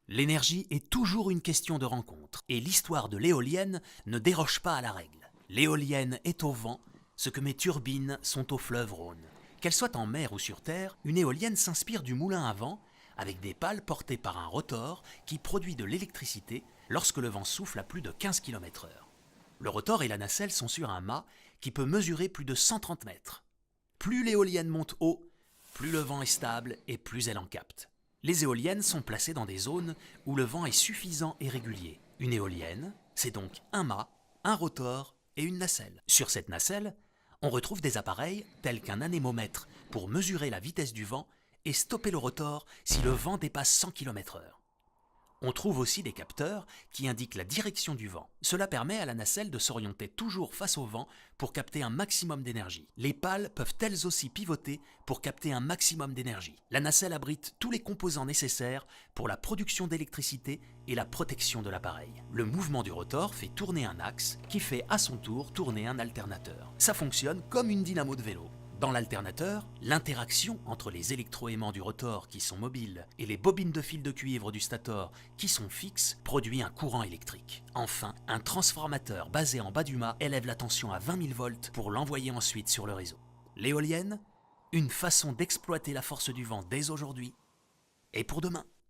L'énergie est toujours une question de rencontre, et l'histoire de l'éolienne ne déroge pas à la règle. L'éolienne est au vent, ce que mes turbines sont au fleuve Rhône. Qu'elle soit en mer ou sur terre, une éolienne s'inspire du moulin à vent, avec des pales portées par un rotor qui produit de l'électricité lorsque le vent souffle à plus de 15 km/h. Le rotor et la nacelle sont sur un mât qui peut mesurer plus de 130 mètres. Plus l'éolienne monte haut, plus le vent est stable et plus elle en capte. Les éoliennes sont placées dans des zones où le vent est suffisant et régulier. Une éolienne, c'est donc un mât, un rotor et une nacelle. Sur cette nacelle, on retrouve des appareils tels qu'un anémomètre pour mesurer la vitesse du vent et stopper le rotor si le vent dépasse 100 km/h. On trouve aussi des capteurs qui indiquent la direction du vent. Cela permet à la nacelle de s'orienter toujours face au vent pour capter un maximum d'énergie. Les pales peuvent elles aussi pivoter pour capter un maximum d'énergie. La nacelle abrite tous les composants nécessaires pour la production d'électricité et la protection de l'appareil. Le mouvement du rotor fait tourner un axe qui fait à son tour tourner un alternateur. Ça fonctionne comme une dynamo de vélo. Dans l'alternateur, l'interaction entre les électroaimants du rotor qui sont mobiles et les bobines de fil de cuivre du stator qui sont fixes produit un courant électrique. Enfin, un transformateur basé en bas du mât élève la tension à 20 000 volts pour l'envoyer ensuite sur le réseau. L'éolienne, une façon d'exploiter la force du vent dès aujourd'hui et pour demain.